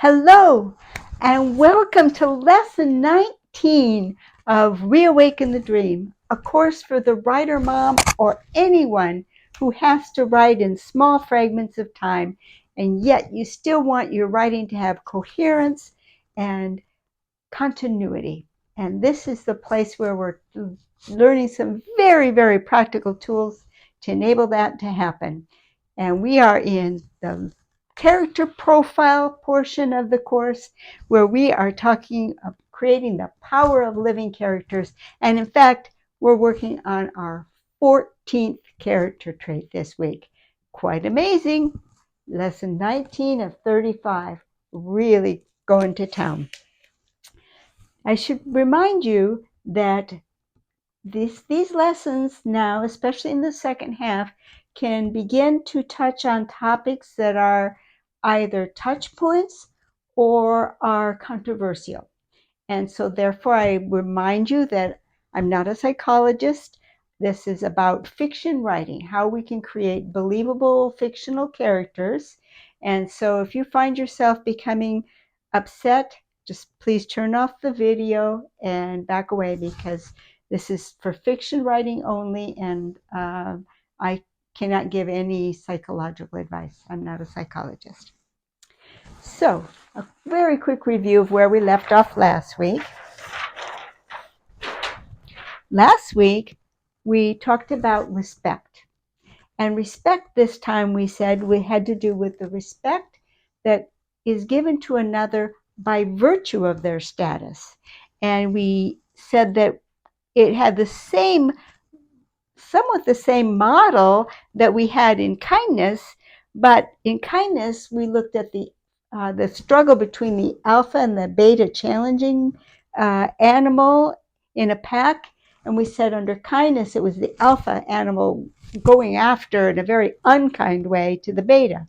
Hello, and welcome to Lesson 19 of Reawaken the Dream, a course for the writer mom or anyone who has to write in small fragments of time, and yet you still want your writing to have coherence and continuity. And this is the place where we're learning some very, very practical tools to enable that to happen. And we are in the character profile portion of the course where we are talking of creating the power of living characters. And in fact, we're working on our 14th character trait this week. Quite amazing. Lesson 19 of 35. Really going to town. I should remind you that these lessons now, especially in the second half, can begin to touch on topics that are either touch points or are controversial. And so therefore I remind you that I'm not a psychologist. This is about fiction writing, how we can create believable fictional characters. And so if you find yourself becoming upset, just please turn off the video and back away, because this is for fiction writing only, and I cannot give any psychological advice. I'm not a psychologist. So, a very quick review of where we left off last week. Last week, we talked about respect. And respect this time, we said, we had to do with the respect that is given to another by virtue of their status. And we said that it had somewhat the same model that we had in kindness, but in kindness, we looked at the struggle between the alpha and the beta challenging animal in a pack. And we said under kindness, it was the alpha animal going after in a very unkind way to the beta.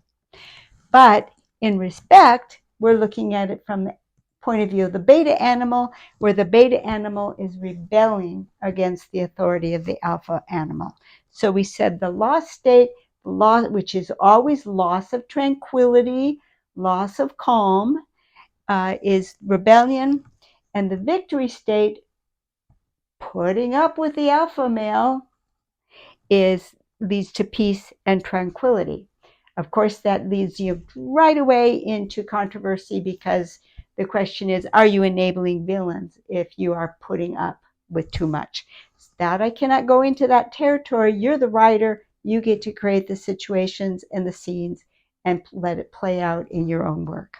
But in respect, we're looking at it from the point of view of the beta animal, where the beta animal is rebelling against the authority of the alpha animal. So we said the loss state, which is always loss of tranquility, loss of calm, is rebellion, and the victory state, putting up with the alpha male, leads to peace and tranquility. Of course, that leads you right away into controversy, because the question is, are you enabling villains if you are putting up with too much? That I cannot go into that territory. You're the writer. You get to create the situations and the scenes and let it play out in your own work.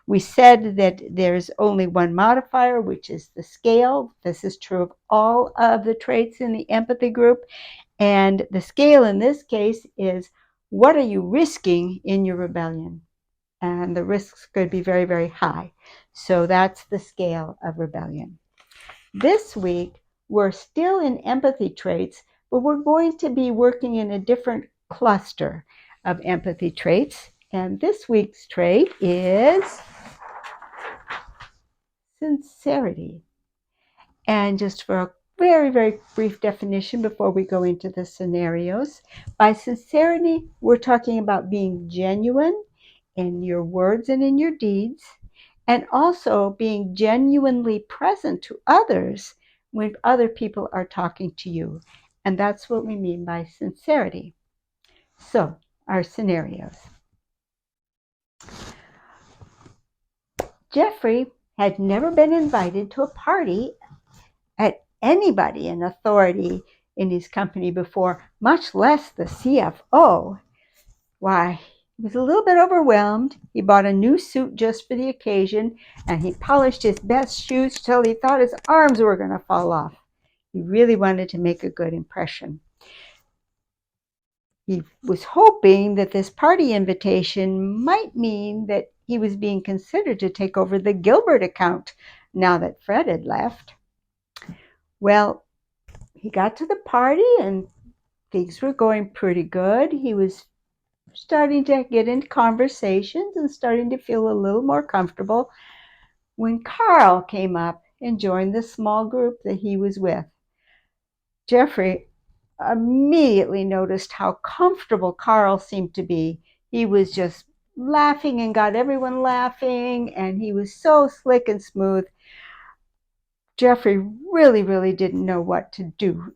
We said that there's only one modifier, which is the scale. This is true of all of the traits in the empathy group. And the scale in this case is, what are you risking in your rebellion? And the risks could be very, very high. So that's the scale of rebellion. This week, we're still in empathy traits, but we're going to be working in a different cluster of empathy traits. And this week's trait is sincerity. And just for a very, very brief definition before we go into the scenarios, by sincerity, we're talking about being genuine in your words and in your deeds, and also being genuinely present to others when other people are talking to you. And that's what we mean by sincerity. So, our scenarios. Jeffrey had never been invited to a party at anybody in authority in his company before, much less the CFO. Why, he was a little bit overwhelmed. He bought a new suit just for the occasion, and he polished his best shoes till he thought his arms were going to fall off. He really wanted to make a good impression. He was hoping that this party invitation might mean that he was being considered to take over the Gilbert account now that Fred had left. Well, he got to the party and things were going pretty good. He was starting to get into conversations and starting to feel a little more comfortable when Carl came up and joined the small group that he was with. Jeffrey immediately noticed how comfortable Carl seemed to be. He was just laughing and got everyone laughing, and he was so slick and smooth. Jeffrey really didn't know what to do.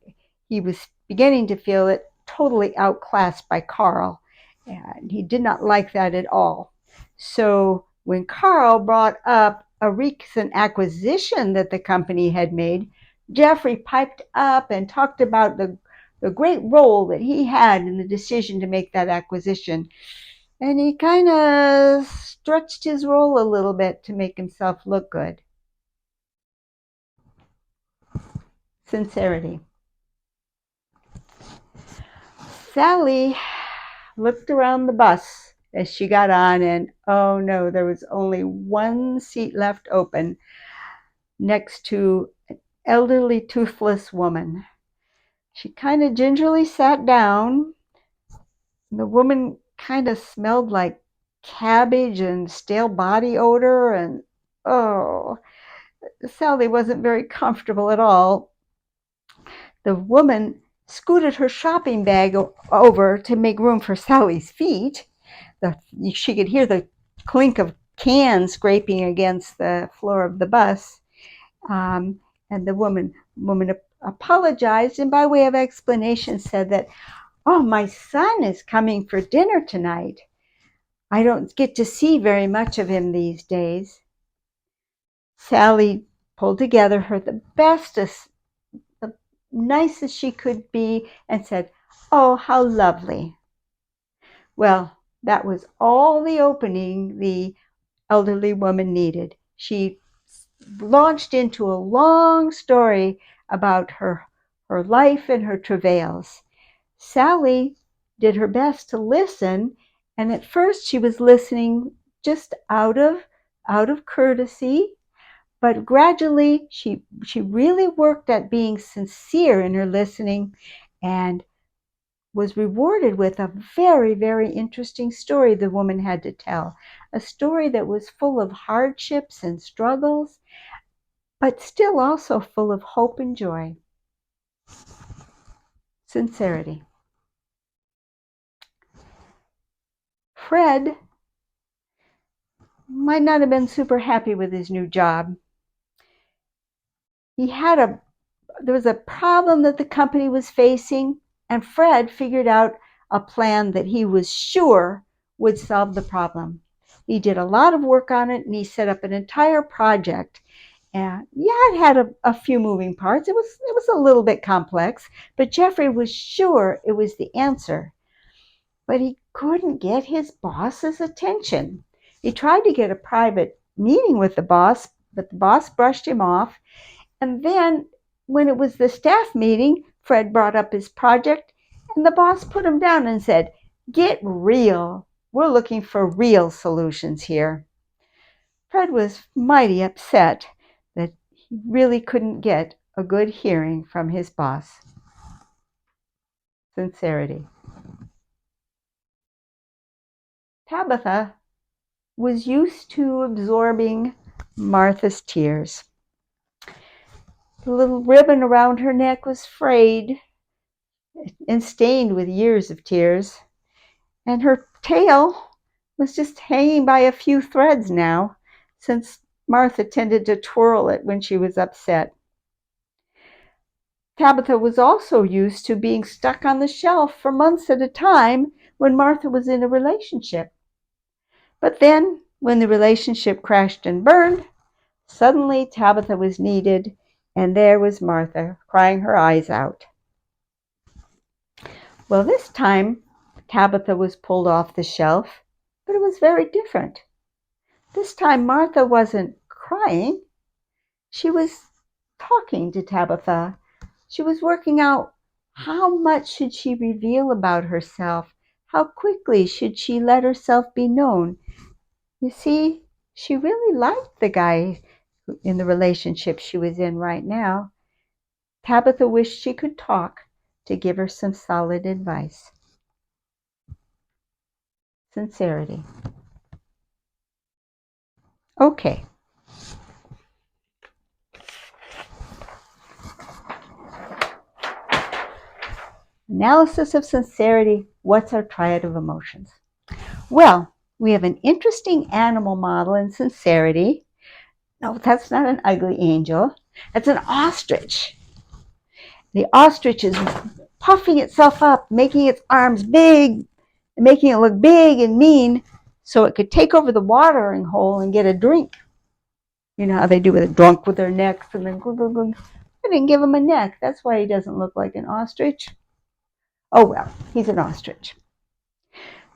He was beginning to feel it totally outclassed by Carl, and he did not like that at all. So when Carl brought up a recent acquisition that the company had made, Jeffrey piped up and talked about the great role that he had in the decision to make that acquisition. And he kind of stretched his role a little bit to make himself look good. Sincerity. Sally looked around the bus as she got on, and oh no, there was only one seat left open next to an elderly, toothless woman. She kind of gingerly sat down. The woman kind of smelled like cabbage and stale body odor, and oh, Sally wasn't very comfortable at all. The woman scooted her shopping bag over to make room for Sally's feet. She could hear the clink of cans scraping against the floor of the bus. And the woman apologized, and by way of explanation said that, oh, my son is coming for dinner tonight. I don't get to see very much of him these days. Sally pulled together the bestest, the nicest she could be, and said, oh, how lovely. Well, that was all the opening the elderly woman needed. She launched into a long story about her life and her travails. Sally did her best to listen, and at first she was listening just out of courtesy, but gradually she really worked at being sincere in her listening, and was rewarded with a very interesting story the woman had to tell. A story that was full of hardships and struggles, but still also full of hope and joy. Sincerity. Fred might not have been super happy with his new job. There was a problem that the company was facing, and Fred figured out a plan that he was sure would solve the problem. He did a lot of work on it, and he set up an entire project. And yeah, it had a few moving parts. It was a little bit complex, but Jeffrey was sure it was the answer. But he couldn't get his boss's attention. He tried to get a private meeting with the boss, but the boss brushed him off. And then when it was the staff meeting, Fred brought up his project, and the boss put him down and said, get real. We're looking for real solutions here. Fred was mighty upset that he really couldn't get a good hearing from his boss. Sincerity. Tabitha was used to absorbing Martha's tears. The little ribbon around her neck was frayed and stained with years of tears, and her tail was just hanging by a few threads now, since Martha tended to twirl it when she was upset. Tabitha was also used to being stuck on the shelf for months at a time when Martha was in a relationship. But then, when the relationship crashed and burned, suddenly Tabitha was needed, and there was Martha crying her eyes out. Well, this time Tabitha was pulled off the shelf, but it was very different. This time Martha wasn't crying. She was talking to Tabitha. She was working out how much should she reveal about herself? How quickly should she let herself be known? You see, she really liked the guy in the relationship she was in right now. Tabitha wished she could talk to give her some solid advice. Sincerity. Okay. Analysis of sincerity. What's our triad of emotions? Well, we have an interesting animal model in sincerity. No, that's not an ugly angel. That's an ostrich. The ostrich is puffing itself up, making its arms big, making it look big and mean so it could take over the watering hole and get a drink. You know how they do with a drunk with their necks and then glug, glug, glug. I didn't give him a neck. That's why he doesn't look like an ostrich. Oh well, he's an ostrich.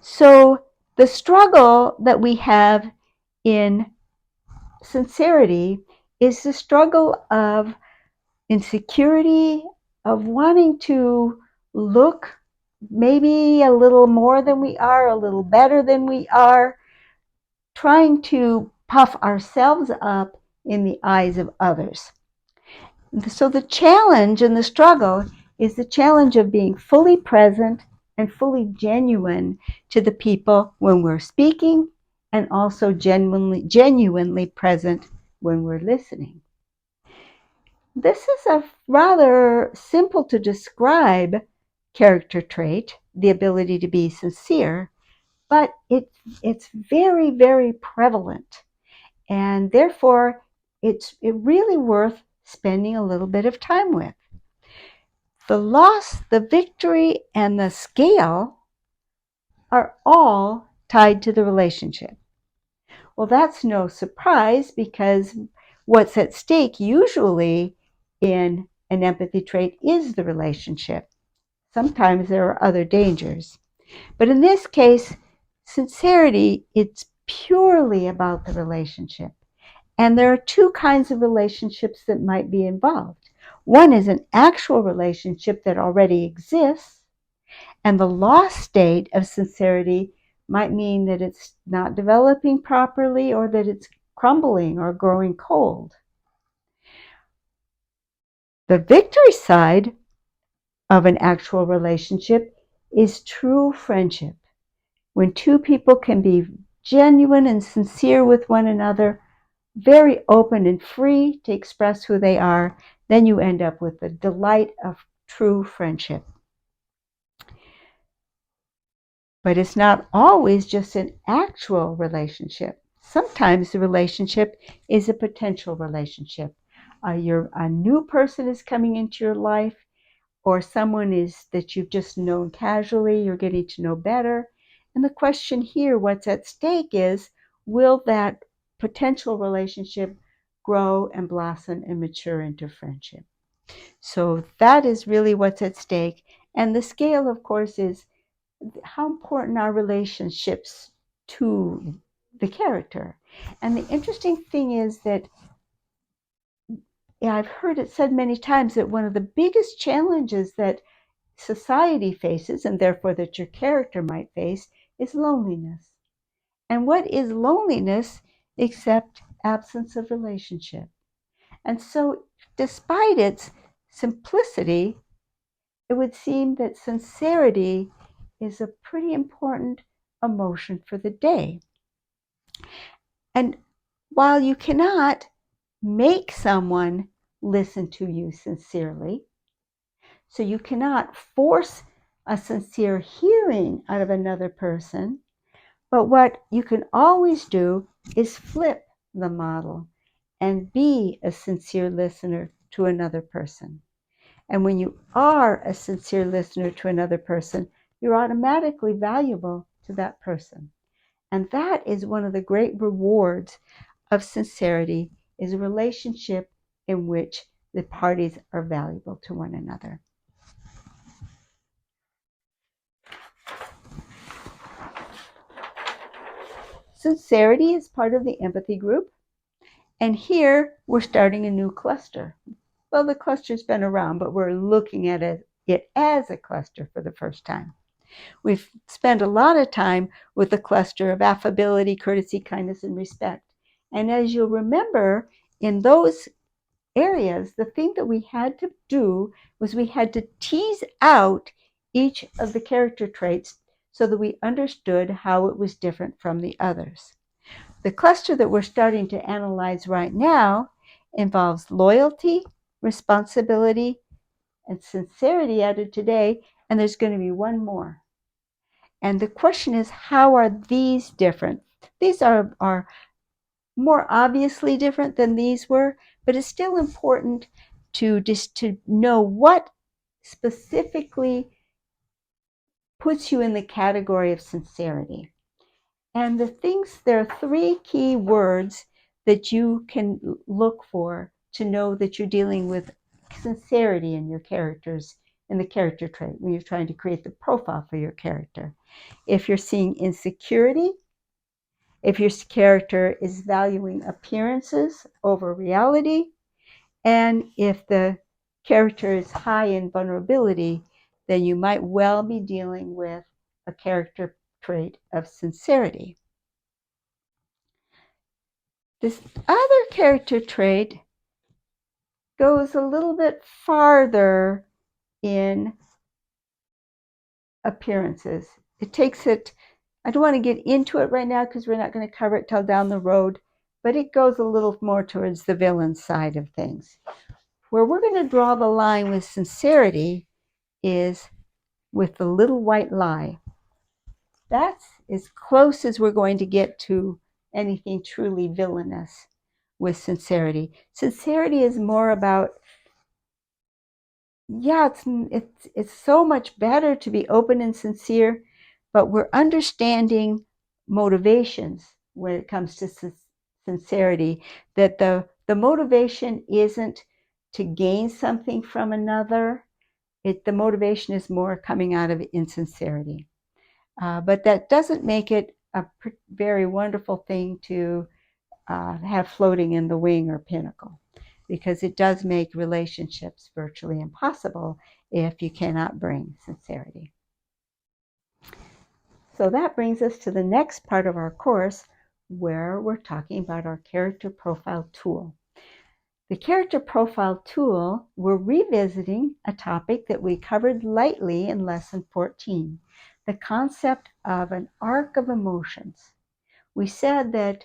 So the struggle that we have in sincerity is the struggle of insecurity, of wanting to look maybe a little more than we are, a little better than we are, trying to puff ourselves up in the eyes of others. So the challenge and the struggle is the challenge of being fully present and fully genuine to the people when we're speaking, and also genuinely present when we're listening. This is a rather simple to describe character trait, the ability to be sincere, but it's very, very prevalent. And therefore, it's really worth spending a little bit of time with. The loss, the victory, and the scale are all tied to the relationship. Well, that's no surprise because what's at stake usually in an empathy trait is the relationship. Sometimes there are other dangers. But in this case, sincerity, it's purely about the relationship. And there are two kinds of relationships that might be involved. One is an actual relationship that already exists, and the lost state of sincerity might mean that it's not developing properly or that it's crumbling or growing cold. The victory side of an actual relationship is true friendship. When two people can be genuine and sincere with one another, very open and free to express who they are, then you end up with the delight of true friendship. But it's not always just an actual relationship. Sometimes the relationship is a potential relationship. A new person is coming into your life, or someone is that you've just known casually, you're getting to know better. And the question here, what's at stake is, will that potential relationship grow and blossom and mature into friendship? So that is really what's at stake. And the scale, of course, is how important are relationships to the character. And the interesting thing is that I've heard it said many times that one of the biggest challenges that society faces, and therefore that your character might face, is loneliness. And what is loneliness except absence of relationship? And so, despite its simplicity, it would seem that sincerity is a pretty important emotion for the day. And while you cannot make someone listen to you sincerely, so you cannot force a sincere hearing out of another person, but what you can always do is flip the model and be a sincere listener to another person. And when you are a sincere listener to another person, you're automatically valuable to that person. And that is one of the great rewards of sincerity, is a relationship in which the parties are valuable to one another. Sincerity is part of the empathy group. And here we're starting a new cluster. Well, the cluster's been around, but we're looking at it as a cluster for the first time. We've spent a lot of time with the cluster of affability, courtesy, kindness, and respect. And as you'll remember, in those areas, the thing that we had to do was we had to tease out each of the character traits so that we understood how it was different from the others. The cluster that we're starting to analyze right now involves loyalty, responsibility, and sincerity added today, and there's going to be one more. And the question is, how are these different? These are more obviously different than these were, but it's still important to know what specifically puts you in the category of sincerity. And there are three key words that you can look for to know that you're dealing with sincerity in your characters, in the character trait, when you're trying to create the profile for your character. If you're seeing insecurity, if your character is valuing appearances over reality, and if the character is high in vulnerability, then you might well be dealing with a character trait of sincerity. This other character trait goes a little bit farther in appearances. It takes it, I don't want to get into it right now because we're not going to cover it till down the road, but it goes a little more towards the villain side of things. Where we're going to draw the line with sincerity is with the little white lie. That's as close as we're going to get to anything truly villainous with sincerity. Sincerity is more about, yeah, it's so much better to be open and sincere, but we're understanding motivations when it comes to sincerity, that the motivation isn't to gain something from another. The motivation is more coming out of insincerity. But that doesn't make it a very wonderful thing to have floating in the wing or pinnacle, because it does make relationships virtually impossible if you cannot bring sincerity. So that brings us to the next part of our course, where we're talking about our character profile tool. The character profile tool, we're revisiting a topic that we covered lightly in lesson 14, the concept of an arc of emotions. We said that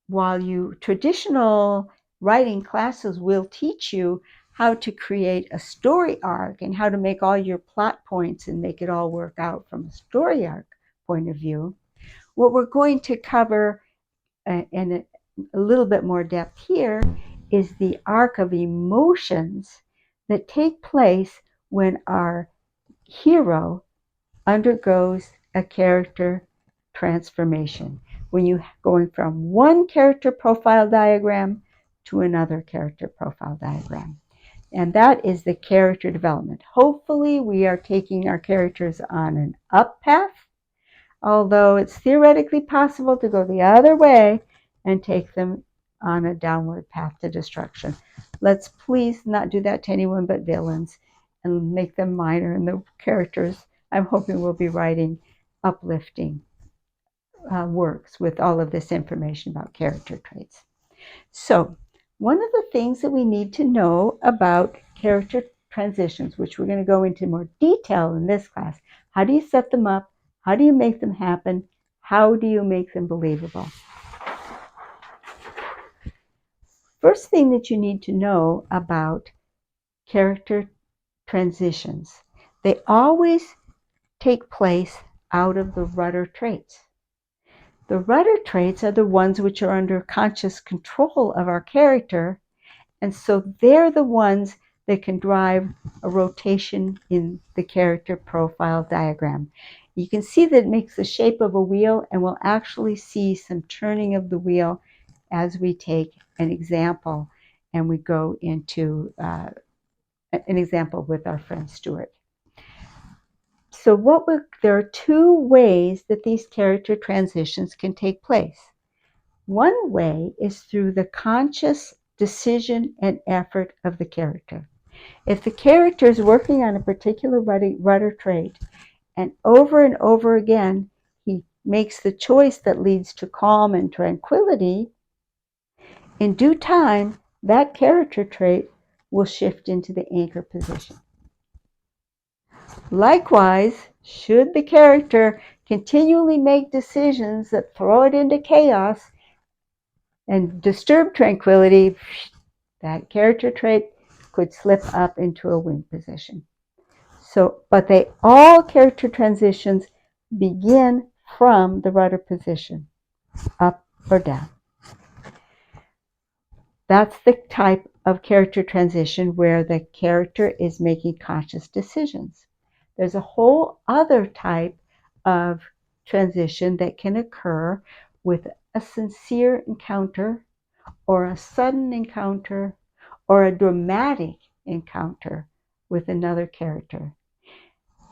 while traditional writing classes will teach you how to create a story arc and how to make all your plot points and make it all work out from a story arc point of view, what we're going to cover in a little bit more depth here is the arc of emotions that take place when our hero undergoes a character transformation, when you're going from one character profile diagram to another character profile diagram. And that is the character development. Hopefully, we are taking our characters on an up path, although it's theoretically possible to go the other way and take them on a downward path to destruction. Let's please not do that to anyone but villains and make them minor in the characters. I'm hoping we'll be writing uplifting works with all of this information about character traits. So, one of the things that we need to know about character transitions, which we're going to go into more detail in this class, how do you set them up? How do you make them happen? How do you make them believable? First thing that you need to know about character transitions, they always take place out of the rudder traits. The rudder traits are the ones which are under conscious control of our character, and so they're the ones that can drive a rotation in the character profile diagram. You can see that it makes the shape of a wheel, and we'll actually see some turning of the wheel as we take an example and we go into an example with our friend Stuart. So there are two ways that these character transitions can take place. One way is through the conscious decision and effort of the character. If the character is working on a particular rudder trait, and over again, he makes the choice that leads to calm and tranquility, in due time, that character trait will shift into the anchor position. Likewise, should the character continually make decisions that throw it into chaos and disturb tranquility, that character trait could slip up into a wing position. So, but all character transitions begin from the rudder position, up or down. That's the type of character transition where the character is making conscious decisions. There's a whole other type of transition that can occur with a sincere encounter or a sudden encounter or a dramatic encounter with another character.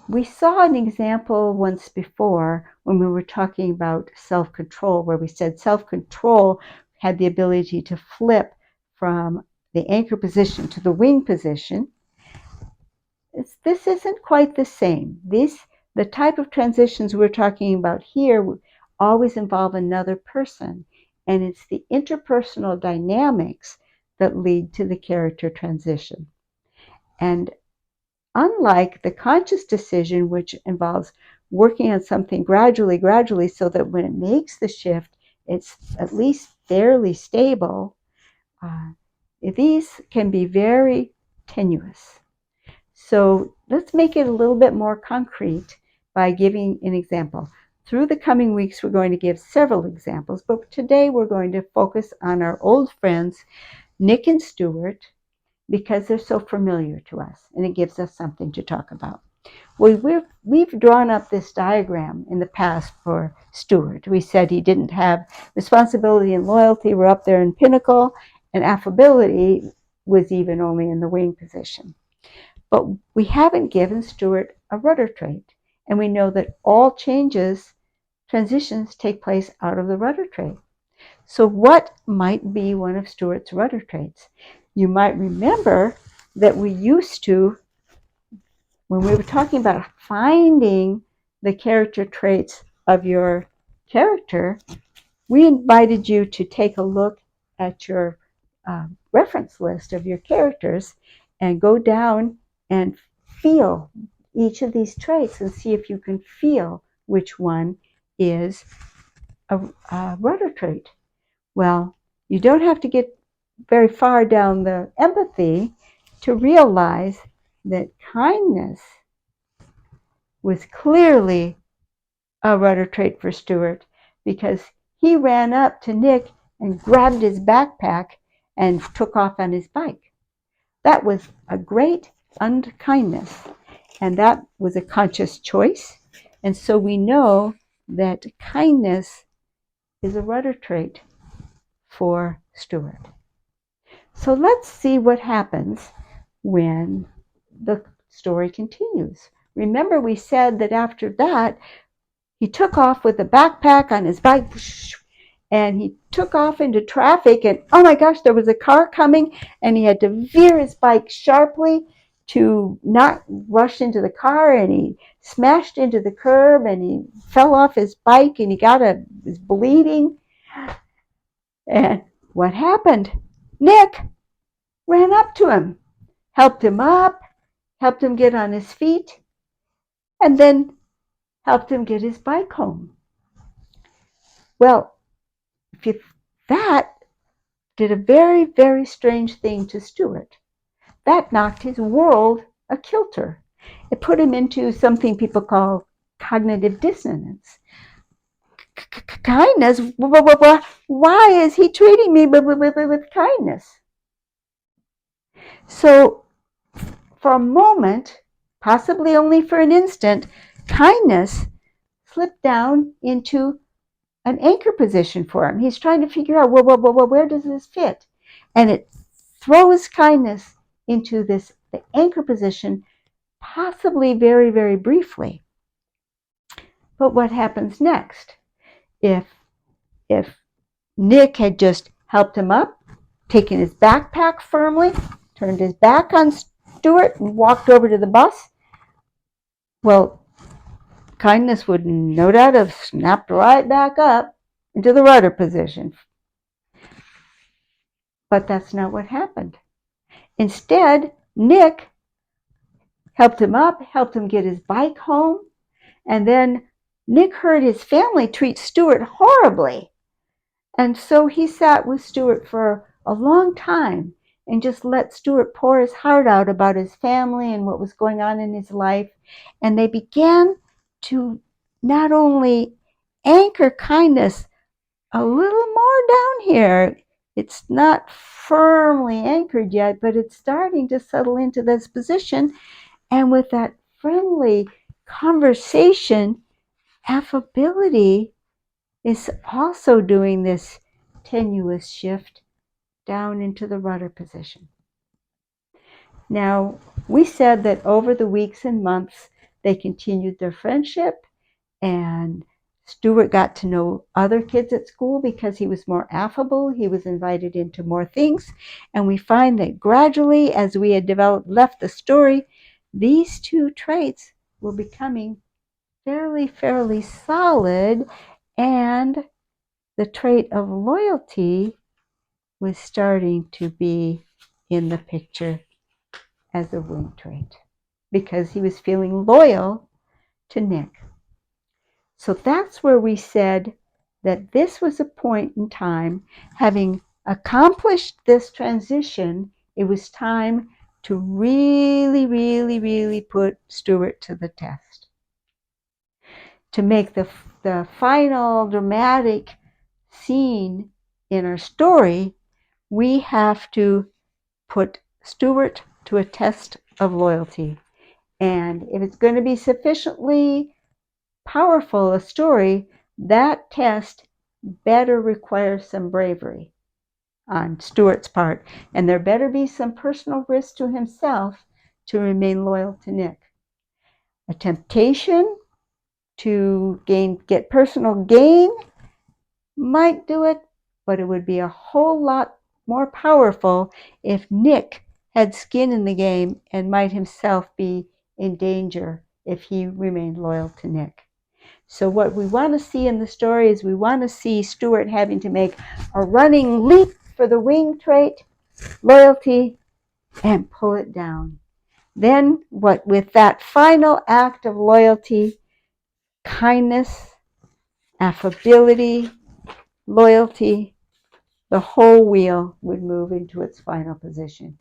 We saw an example once before when we were talking about self-control, where we said self-control had the ability to flip from the anchor position to the wing position. This isn't quite the same. The type of transitions we're talking about here always involve another person, and it's the interpersonal dynamics that lead to the character transition. And unlike the conscious decision, which involves working on something gradually, so that when it makes the shift, it's at least fairly stable, these can be very tenuous. So let's make it a little bit more concrete by giving an example. Through the coming weeks, we're going to give several examples, but today we're going to focus on our old friends, Nick and Stuart, because they're so familiar to us, and it gives us something to talk about. We've drawn up this diagram in the past for Stuart. We said he didn't have responsibility and loyalty were up there in pinnacle, and affability was even only in the wing position. But we haven't given Stuart a rudder trait, and we know that all transitions take place out of the rudder trait. So what might be one of Stuart's rudder traits? You might remember that we used to, when we were talking about finding the character traits of your character, we invited you to take a look at your reference list of your characters and go down and feel each of these traits and see if you can feel which one is a rudder trait. Well, you don't have to get very far down the empathy to realize that kindness was clearly a rudder trait for Stuart, because he ran up to Nick and grabbed his backpack and took off on his bike. That was a great unkindness, and that was a conscious choice. And so we know that kindness is a rudder trait for Stuart. So let's see what happens when the story continues. Remember, we said that after that, he took off with a backpack on his bike, and he took off into traffic, and oh my gosh, there was a car coming, and he had to veer his bike sharply to not rush into the car, and he smashed into the curb, and he fell off his bike, and he was bleeding. And what happened? Nick ran up to him, helped him up, helped him get on his feet, and then helped him get his bike home. Well, that did a very, very strange thing to Stuart. That knocked his world a kilter. It put him into something people call cognitive dissonance. Kindness? Why is he treating me with kindness? So, for a moment, possibly only for an instant, kindness slipped down into an anchor position for him. He's trying to figure out, where does this fit? And it throws kindness into the anchor position, possibly very, very briefly. But what happens next? If Nick had just helped him up, taken his backpack firmly, turned his back on Stuart, and walked over to the bus, well, kindness would no doubt have snapped right back up into the rudder position. But that's not what happened. Instead, Nick helped him up, helped him get his bike home, and then Nick heard his family treat Stuart horribly. And so he sat with Stuart for a long time and just let Stuart pour his heart out about his family and what was going on in his life. And they began to not only anchor kindness a little more down here. It's not firmly anchored yet, but it's starting to settle into this position. And with that friendly conversation, affability is also doing this tenuous shift down into the rudder position. Now, we said that over the weeks and months, they continued their friendship, and Stuart got to know other kids at school because he was more affable. He was invited into more things. And we find that gradually, as we had left the story, these two traits were becoming fairly solid. And the trait of loyalty was starting to be in the picture as a wing trait because he was feeling loyal to Nick. So that's where we said that this was a point in time, having accomplished this transition, it was time to really put Stuart to the test. To make the final dramatic scene in our story, we have to put Stuart to a test of loyalty. And if it's going to be sufficiently powerful a story, that test better require some bravery on Stuart's part. And there better be some personal risk to himself to remain loyal to Nick. A temptation to get personal gain might do it, but it would be a whole lot more powerful if Nick had skin in the game and might himself be in danger if he remained loyal to Nick. So what we want to see in the story is we want to see Stuart having to make a running leap for the wing trait, loyalty, and pull it down. Then with that final act of loyalty, kindness, affability, loyalty, the whole wheel would move into its final position.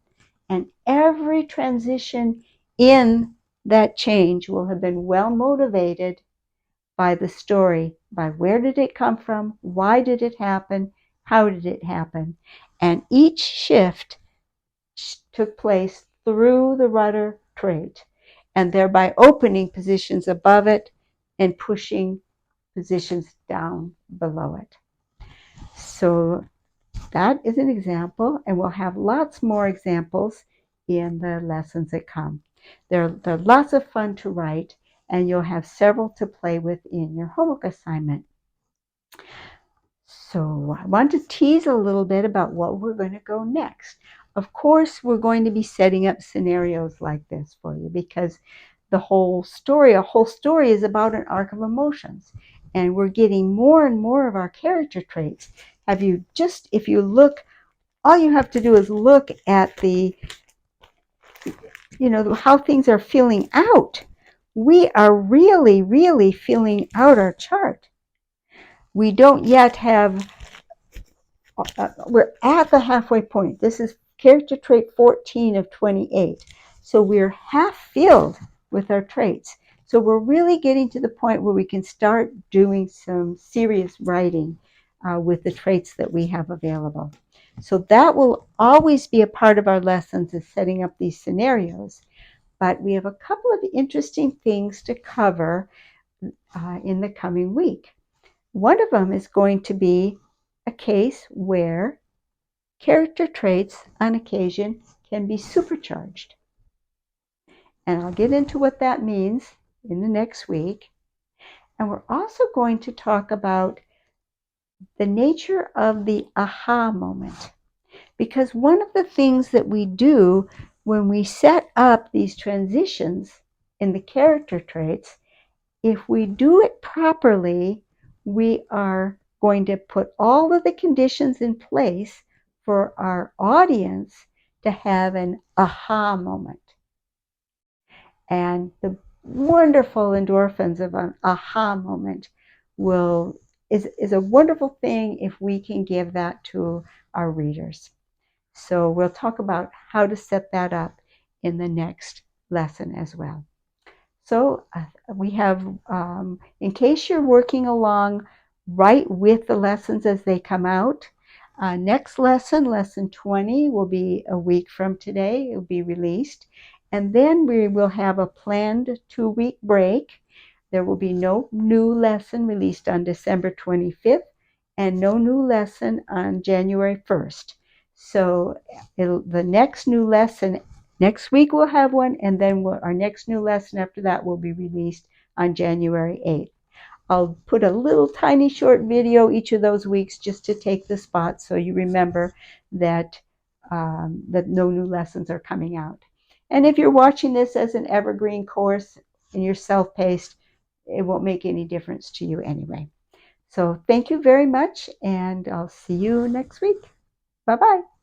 And every transition in that change will have been well motivated by the story, by where did it come from, why did it happen, how did it happen. And each shift took place through the rudder trait, and thereby opening positions above it and pushing positions down below it. So that is an example, and we'll have lots more examples in the lessons that come. They're lots of fun to write, and you'll have several to play with in your homework assignment. So I want to tease a little bit about what we're going to go next. Of course, we're going to be setting up scenarios like this for you because a whole story is about an arc of emotions, and we're getting more and more of our character traits. If you look, all you have to do is look at how things are filling out. We are really filling out our chart. We don't yet have, we're at the halfway point. This is character trait 14 of 28. So we're half filled with our traits. So we're really getting to the point where we can start doing some serious writing with the traits that we have available. So that will always be a part of our lessons, is setting up these scenarios. But we have a couple of interesting things to cover in the coming week. One of them is going to be a case where character traits on occasion can be supercharged. And I'll get into what that means in the next week. And we're also going to talk about the nature of the aha moment. Because one of the things that we do when we set up these transitions in the character traits, if we do it properly, we are going to put all of the conditions in place for our audience to have an aha moment. And the wonderful endorphins of an aha moment is a wonderful thing if we can give that to our readers. So we'll talk about how to set that up in the next lesson as well. So we have, in case you're working along right with the lessons as they come out, next lesson, lesson 20, will be a week from today. It will be released. And then we will have a planned 2-week break. There will be no new lesson released on December 25th and no new lesson on January 1st. So the next new lesson, next week we'll have one, and then our next new lesson after that will be released on January 8th. I'll put a little tiny short video each of those weeks just to take the spot so you remember that, that no new lessons are coming out. And if you're watching this as an evergreen course and you're self-paced, it won't make any difference to you anyway. So thank you very much, and I'll see you next week. Bye-bye.